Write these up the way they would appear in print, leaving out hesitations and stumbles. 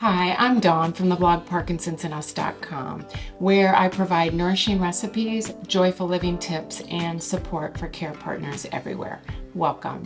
Hi, I'm Dawn from the blog ParkinsonsandUs.com, where I provide nourishing recipes, joyful living tips, and support for care partners everywhere. Welcome.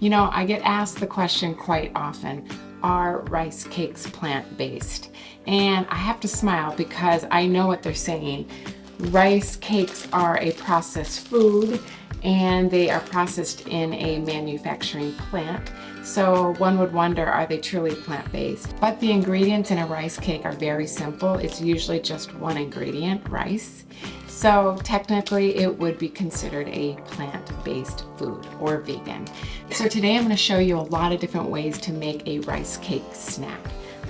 You know, I get asked the question quite often, are rice cakes plant-based? And I have to smile because I know what they're saying. Rice cakes are a processed food and they are processed in a manufacturing plant. So one would wonder, are they truly plant-based? But the ingredients in a rice cake are very simple. It's usually just one ingredient, rice. So technically it would be considered a plant-based food or vegan. So today I'm going to show you a lot of different ways to make a rice cake snack.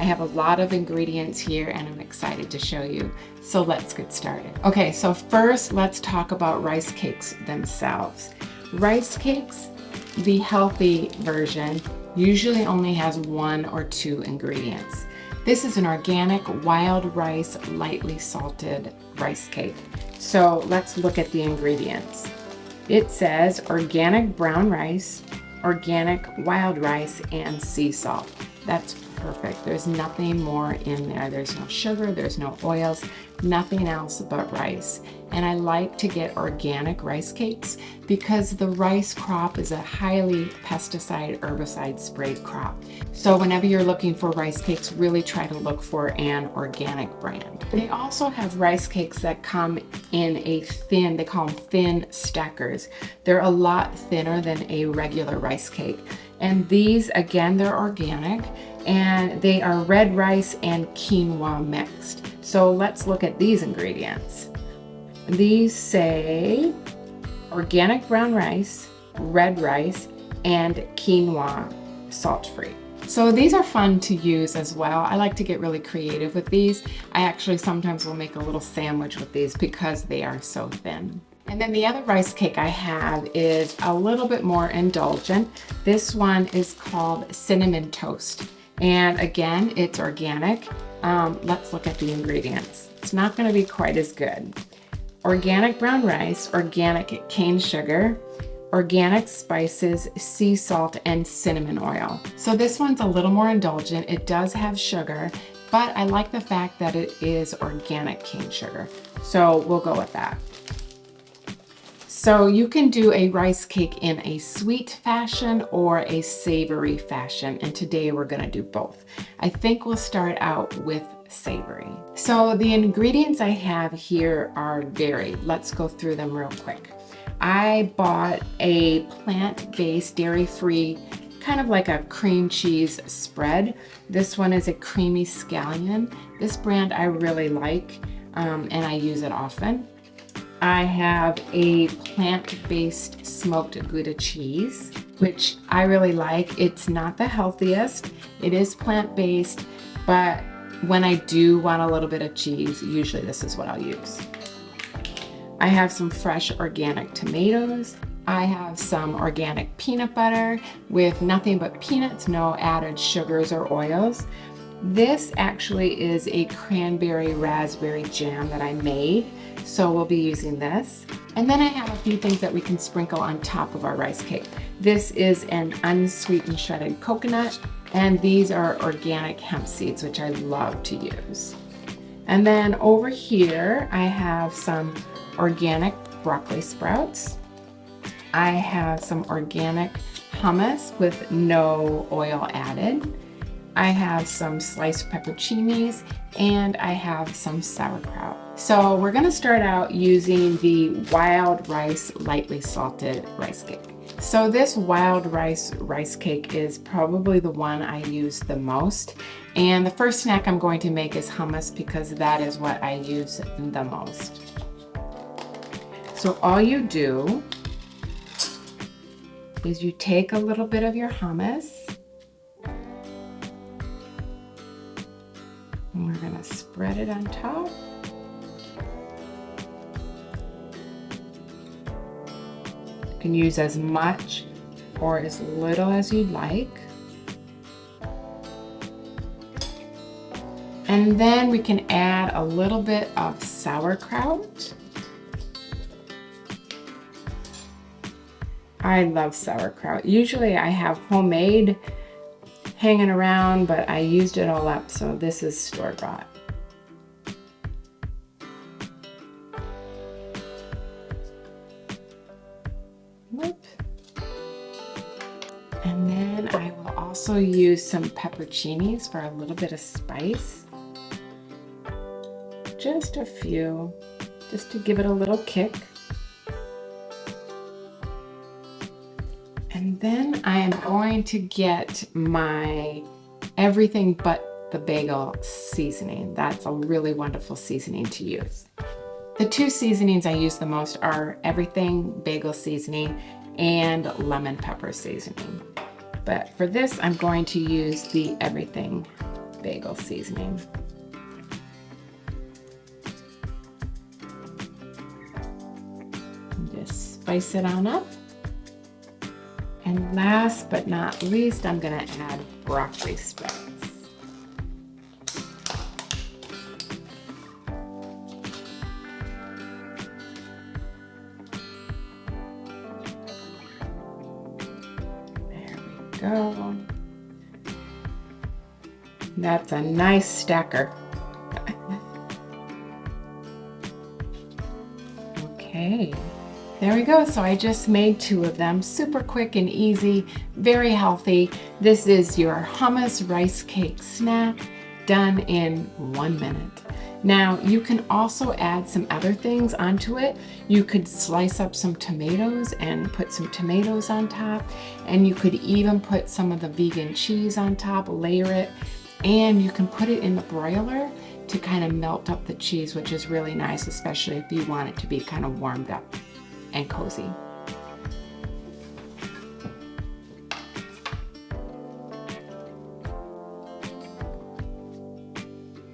I have a lot of ingredients here and I'm excited to show you. So let's get started. Okay, so first let's talk about rice cakes themselves. Rice cakes, the healthy version, usually only has 1 or 2 ingredients. This is an organic wild rice, lightly salted rice cake. So let's look at the ingredients. It says organic brown rice, organic wild rice, and sea salt. That's perfect. There's nothing more in there. There's no sugar, there's no oils, nothing else but rice. And I like to get organic rice cakes because the rice crop is a highly pesticide, herbicide sprayed crop. So whenever you're looking for rice cakes, really try to look for an organic brand. They also have rice cakes that come in a thin, they call them thin stackers. They're a lot thinner than a regular rice cake. And these, again, they're organic and they are red rice and quinoa mixed. So let's look at these ingredients. These say organic brown rice, red rice, and quinoa salt-free. So these are fun to use as well. I like to get really creative with these. I actually sometimes will make a little sandwich with these because they are so thin. And then the other rice cake I have is a little bit more indulgent. This one is called cinnamon toast. And again, it's organic. Let's look at the ingredients. It's not going to be quite as good. Organic brown rice, organic cane sugar, organic spices, sea salt, and cinnamon oil. So this one's a little more indulgent. It does have sugar, but I like the fact that it is organic cane sugar. So we'll go with that. So you can do a rice cake in a sweet fashion or a savory fashion, and today we're gonna do both. I think we'll start out with savory. So the ingredients I have here are varied. Let's go through them real quick. I bought a plant-based, dairy-free, kind of like a cream cheese spread. This one is a creamy scallion. This brand I really like, and I use it often. I have a plant-based smoked Gouda cheese, which I really like. It's not the healthiest. It is plant-based, but when I do want a little bit of cheese, usually this is what I'll use. I have some fresh organic tomatoes. I have some organic peanut butter with nothing but peanuts, no added sugars or oils. This actually is a cranberry raspberry jam that I made, so we'll be using this. And then I have a few things that we can sprinkle on top of our rice cake. This is an unsweetened shredded coconut, and these are organic hemp seeds, which I love to use. And then over here, I have some organic broccoli sprouts. I have some organic hummus with no oil added. I have some sliced pepperoncinis, and I have some sauerkraut. So we're gonna start out using the wild rice lightly salted rice cake. So this wild rice cake is probably the one I use the most. And the first snack I'm going to make is hummus because that is what I use the most. So all you do is you take a little bit of your hummus, and we're gonna spread it on top. You can use as much or as little as you'd like. And then we can add a little bit of sauerkraut. I love sauerkraut. Usually I have homemade hanging around, but I used it all up, so this is store-bought. Whoop. And then I will also use some pepperoncinis for a little bit of spice. Just a few, just to give it a little kick. And then I am going to get my everything but the bagel seasoning. That's a really wonderful seasoning to use. The two seasonings I use the most are everything bagel seasoning and lemon pepper seasoning. But for this, I'm going to use the everything bagel seasoning. And just spice it on up. And last but not least, I'm gonna add broccoli sprouts. There we go. That's a nice stacker. Okay. There we go. So I just made 2 of them. Super quick and easy, very healthy. This is your hummus rice cake snack done in 1 minute. Now you can also add some other things onto it. You could slice up some tomatoes and put some tomatoes on top, and you could even put some of the vegan cheese on top, layer it, and you can put it in the broiler to kind of melt up the cheese, which is really nice, especially if you want it to be kind of warmed up and cozy.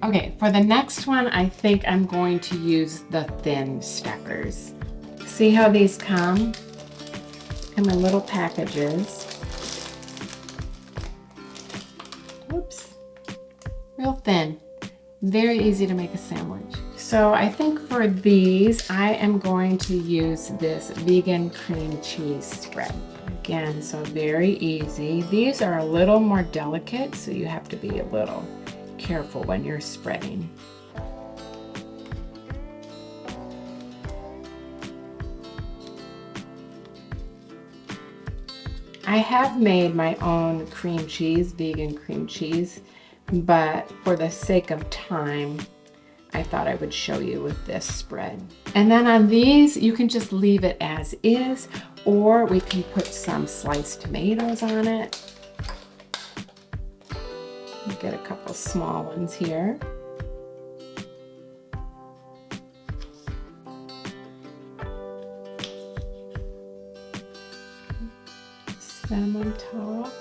Okay, for the next one, I think I'm going to use the thin stackers. See how these come? Come in little packages. Oops, real thin. Very easy to make a sandwich. So I think for these, I am going to use this vegan cream cheese spread. Again, so very easy. These are a little more delicate, so you have to be a little careful when you're spreading. I have made my own cream cheese, vegan cream cheese, but for the sake of time, I thought I would show you with this spread. And then on these, you can just leave it as is, or we can put some sliced tomatoes on it. Get a couple small ones here. Set them on top.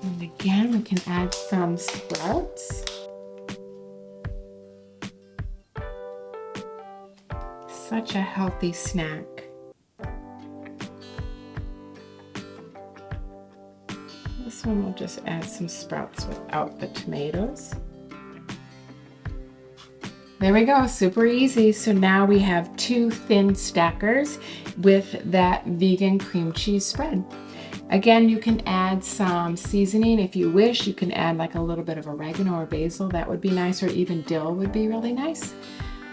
And again, we can add some sprouts. Such a healthy snack. This one will just add some sprouts without the tomatoes. There we go, super easy. So now we have 2 thin stackers with that vegan cream cheese spread. Again, you can add some seasoning if you wish. You can add like a little bit of oregano or basil, that would be nice, or even dill would be really nice.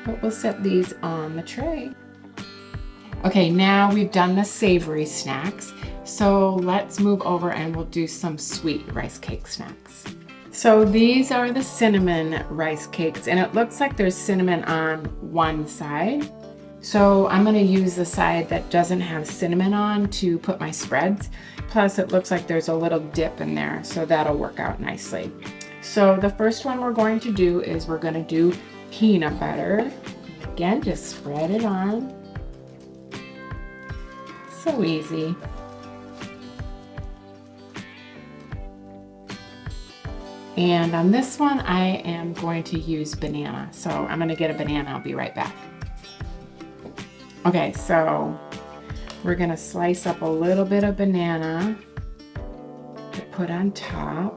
But we'll set these on the tray. Okay, now we've done the savory snacks. So let's move over and we'll do some sweet rice cake snacks. So these are the cinnamon rice cakes, and it looks like there's cinnamon on one side. So I'm gonna use the side that doesn't have cinnamon on to put my spreads. Plus it looks like there's a little dip in there, so that'll work out nicely. So the first one we're going to do is we're gonna do peanut butter. Again, just spread it on. So easy. And on this one, I am going to use banana. So I'm gonna get a banana, I'll be right back. Okay, so we're gonna slice up a little bit of banana to put on top.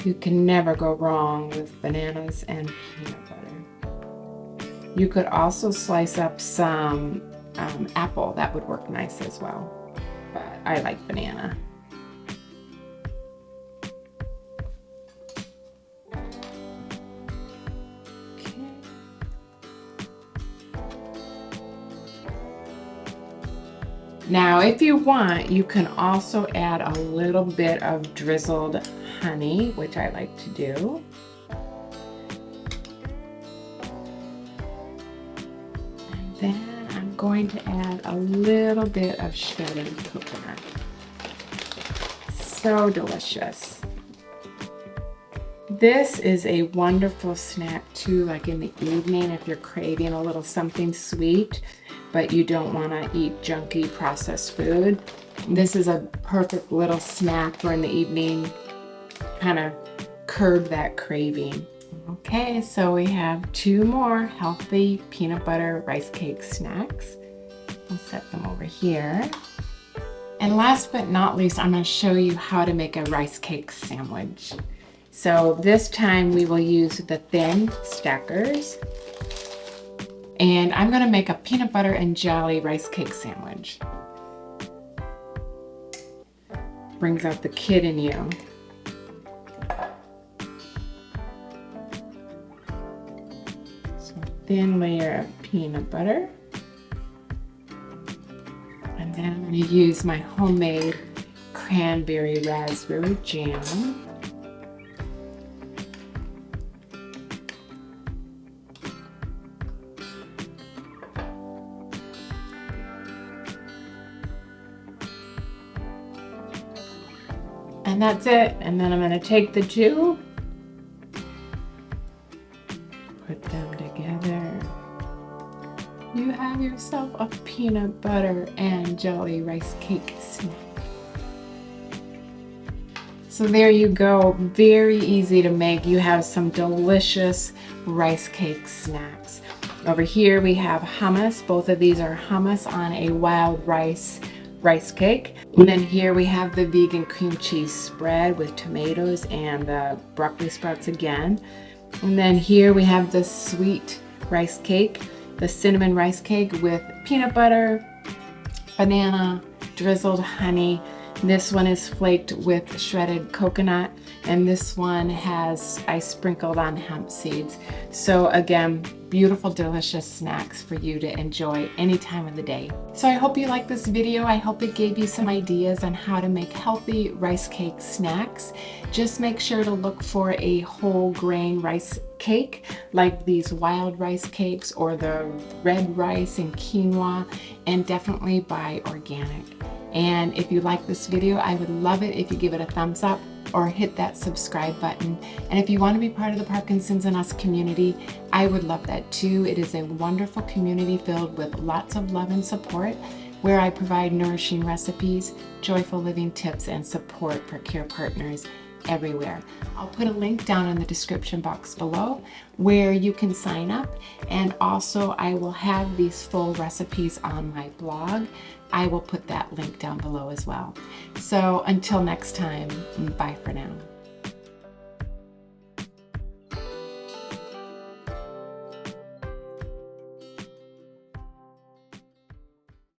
You can never go wrong with bananas and peanut butter. You could also slice up some apple, that would work nice as well. But I like banana. Now, if you want, you can also add a little bit of drizzled honey, which I like to do. And then I'm going to add a little bit of shredded coconut. So delicious. This is a wonderful snack too, like in the evening if you're craving a little something sweet, but you don't want to eat junky processed food. This is a perfect little snack for in the evening, kind of curb that craving. Okay, so we have 2 more healthy peanut butter rice cake snacks. I'll set them over here. And last but not least, I'm going to show you how to make a rice cake sandwich. So this time we will use the thin stackers. And I'm going to make a peanut butter and jelly rice cake sandwich. Brings out the kid in you. So thin layer of peanut butter. And then I'm going to use my homemade cranberry raspberry jam. And that's it. And then I'm going to take the 2, put them together. You have yourself a peanut butter and jelly rice cake snack. So there you go. Very easy to make. You have some delicious rice cake snacks. Over here we have hummus. Both of these are hummus on a wild rice cake. And then here we have the vegan cream cheese spread with tomatoes and the broccoli sprouts again. And then here we have the sweet rice cake, the cinnamon rice cake with peanut butter, banana, drizzled honey. This one is flaked with shredded coconut, and this one I sprinkled on hemp seeds. So again, beautiful, delicious snacks for you to enjoy any time of the day. So I hope you liked this video. I hope it gave you some ideas on how to make healthy rice cake snacks. Just make sure to look for a whole grain rice cake like these wild rice cakes or the red rice and quinoa, and definitely buy organic. And if you like this video, I would love it if you give it a thumbs up or hit that subscribe button. And if you want to be part of the Parkinson's and Us community, I would love that too. It is a wonderful community filled with lots of love and support, where I provide nourishing recipes, joyful living tips, and support for care partners everywhere. I'll put a link down in the description box below where you can sign up, and also I will have these full recipes on my blog. I will put that link down below as well. So until next time, bye for now.